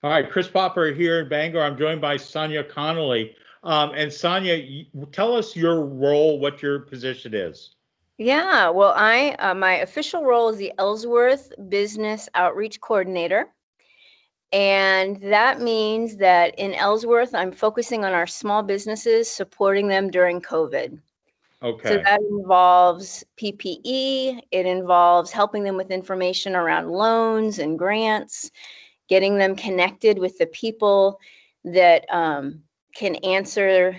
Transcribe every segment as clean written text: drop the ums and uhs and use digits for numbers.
Hi, Chris Popper here in Bangor. I'm joined by Sonya Connelly. And Sonya, tell us your role, what your position is. Yeah, well, my official role is the Ellsworth Business Outreach Coordinator. And that means that in Ellsworth, I'm focusing on our small businesses, supporting them during COVID. So Okay. that involves PPE, it involves helping them with information around loans and grants, getting them connected with the people that can answer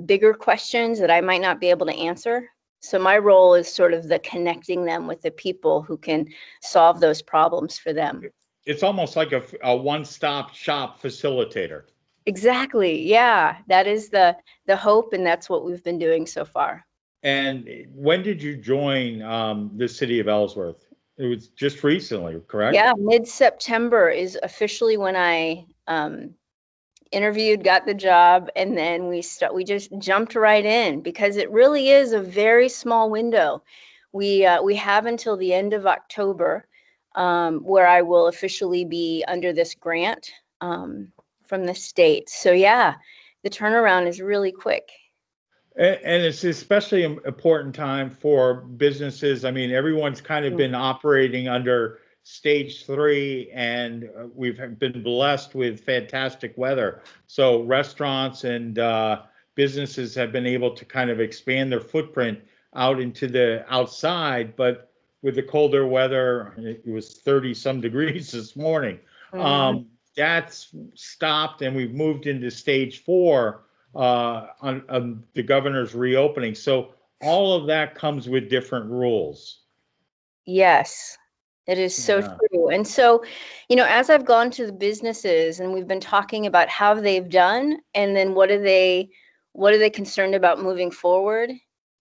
bigger questions that I might not be able to answer. So my role is sort of the connecting them with the people who can solve those problems for them. It's almost like a one-stop shop facilitator. Exactly. Yeah, that is the hope, and that's what we've been doing so far. And when did you join the city of Ellsworth? It was just recently, correct? Yeah, mid-September is officially when I interviewed, got the job, and then we just jumped right in because it really is a very small window. We have until the end of October where I will officially be under this grant from the state. So yeah, the turnaround is really quick. And it's especially an important time for businesses. I mean, everyone's kind of been operating under stage three, and we've been blessed with fantastic weather. So restaurants and businesses have been able to kind of expand their footprint out into the outside. But with the colder weather, it was 30 some degrees this morning. Mhm. That's stopped, and we've moved into stage four on the governor's reopening. So all of that comes with different rules. Yes, it is so Yeah. true. And so, as I've gone to the businesses and we've been talking about how they've done and then what are they concerned about moving forward?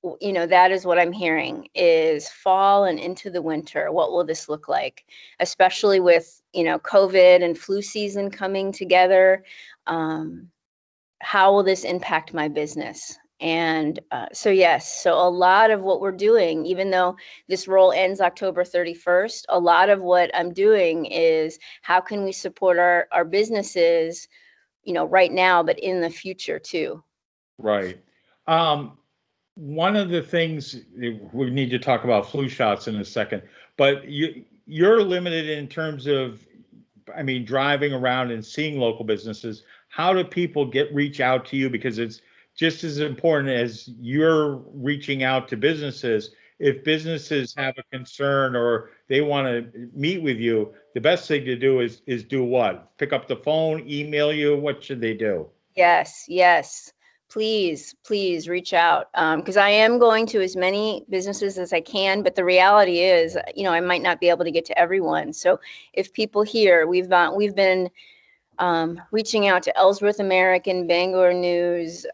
That is what I'm hearing is fall and into the winter. What will this look like? Especially with, COVID and flu season coming together. Um, how will this impact my business? And so, yes, so a lot of what we're doing, even though this role ends October 31st, a lot of what I'm doing is how can we support our businesses, right now, but in the future too. Right. Um, One of the things we need to talk about flu shots in a second, but you're limited in terms of, I mean, driving around and seeing local businesses. How do people reach out to you? Because it's just as important as you're reaching out to businesses. If businesses have a concern or they want to meet with you, the best thing to do is do what? Pick up the phone, email you. What should they do? Yes, yes. Please reach out because I am going to as many businesses as I can. But the reality is, I might not be able to get to everyone. So if people here, we've been reaching out to Ellsworth American, Bangor News.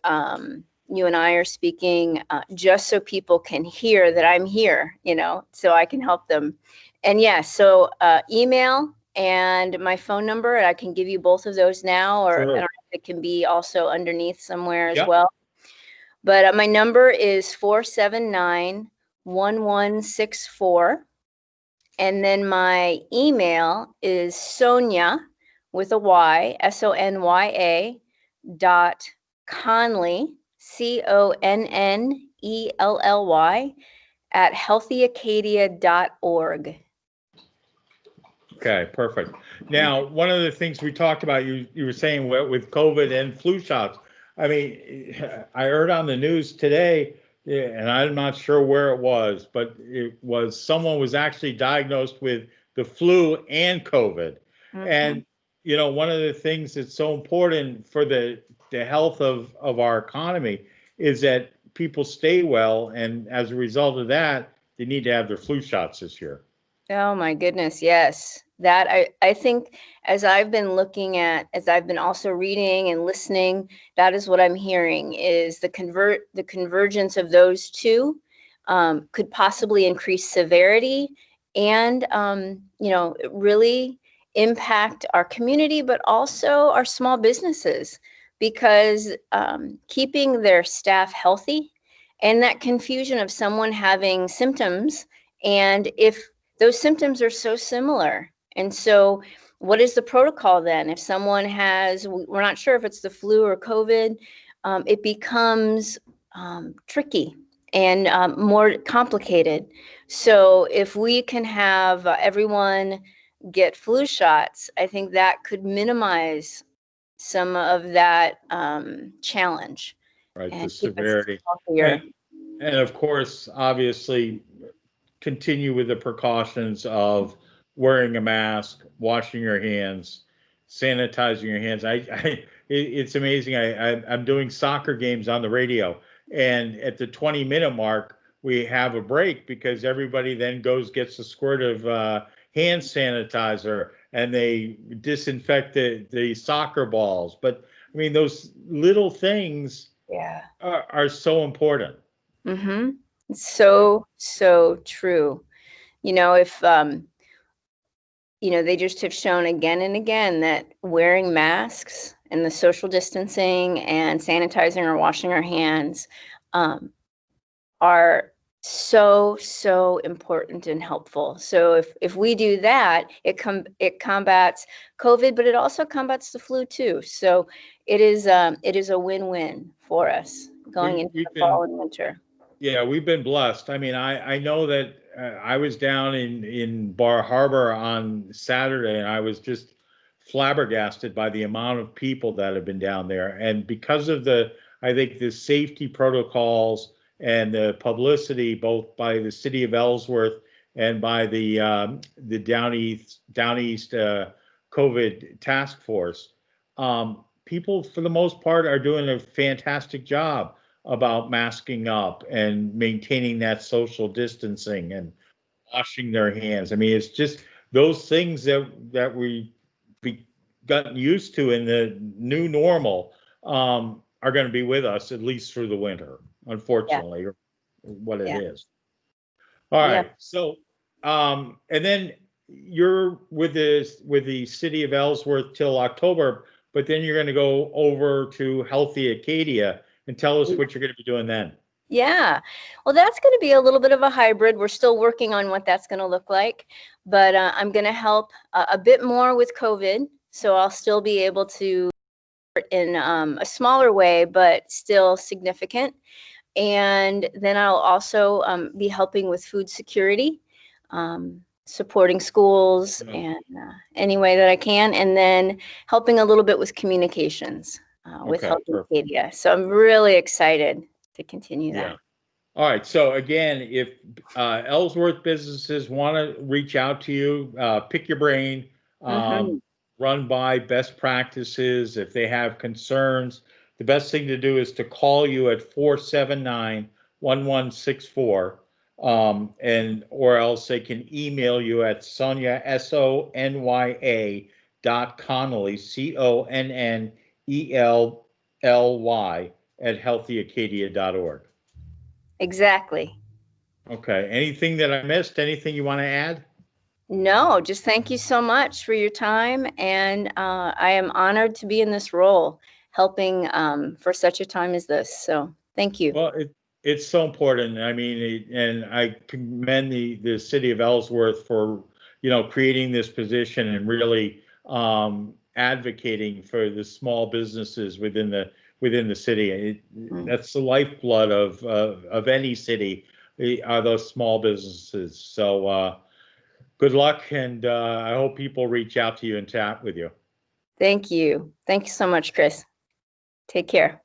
You and I are speaking just so people can hear that I'm here, so I can help them. And yes, so email and my phone number, and I can give you both of those now, or I don't Sure. know if it can be also underneath somewhere as Yep. well. But my number is 479-1164. And then my email is Sonya with a Y, Sonya .Connelly, Connelly at healthyacadia.org. Okay, perfect. Now, one of the things we talked about, you were saying with COVID and flu shots. I mean, I heard on the news today, yeah, and I'm not sure where it was, but it was someone was actually diagnosed with the flu and COVID. Mm-hmm. And one of the things that's so important for the health of our economy is that people stay well, and as a result of that, they need to have their flu shots this year. Oh my goodness, yes. That I think as I've been looking at, as I've been also reading and listening, that is what I'm hearing is the convergence of those two could possibly increase severity and really impact our community, but also our small businesses because keeping their staff healthy and that confusion of someone having symptoms and if those symptoms are so similar. And so what is the protocol then? If someone has, we're not sure if it's the flu or COVID, it becomes tricky and more complicated. So if we can have everyone get flu shots, I think that could minimize some of that challenge Right, the and keep us severity. healthier. And of course, obviously, continue with the precautions of wearing a mask, washing your hands, sanitizing your hands. It's amazing. I'm doing soccer games on the radio, and at the 20-minute mark, we have a break because everybody then gets a squirt of hand sanitizer, and they disinfect the soccer balls. But I mean, those little things Yeah. are so important. Mm-hmm. So true. If they just have shown again and again that wearing masks and the social distancing and sanitizing or washing our hands are so important and helpful. So if we do that, it combats COVID, but it also combats the flu too. So it is a win-win for us going into We've the been fall and winter. Yeah, we've been blessed. I mean, I know that I was down in Bar Harbor on Saturday, and I was just flabbergasted by the amount of people that have been down there. And because of I think the safety protocols and the publicity, both by the City of Ellsworth and by the Down East COVID task force, people for the most part are doing a fantastic job about masking up and maintaining that social distancing and washing their hands. I mean, it's just those things that we gotten used to in the new normal are going to be with us at least through the winter, Yeah, unfortunately, or what it yeah, is. All yeah. right. So, and then you're with the City of Ellsworth till October, but then you're going to go over to Healthy Acadia and tell us what you're going to be doing then. Yeah. Well, that's going to be a little bit of a hybrid. We're still working on what that's going to look like, but I'm going to help a bit more with COVID. So I'll still be able to in a smaller way, but still significant. And then I'll also be helping with food security, supporting schools and any way that I can, and then helping a little bit with communications with Okay, Healthy perfect. Acadia. So I'm really excited to continue Yeah. that. All right. So again, if Ellsworth businesses want to reach out to you, pick your brain, Mm-hmm. run by best practices. If they have concerns, the best thing to do is to call you at 479-1164, and or else they can email you at Sonya SONYA .Connelly CONNELLY at healthyacadia.org. Exactly. Okay. Anything that I missed? Anything you want to add? No, just thank you so much for your time. And I am honored to be in this role, helping for such a time as this. So thank you. Well, it's so important. I mean, and I commend the City of Ellsworth for, creating this position and really advocating for the small businesses within the city. That's the lifeblood of any city, are those small businesses. So good luck, and I hope people reach out to you and chat with you. Thank you. Thank you so much, Chris. Take care.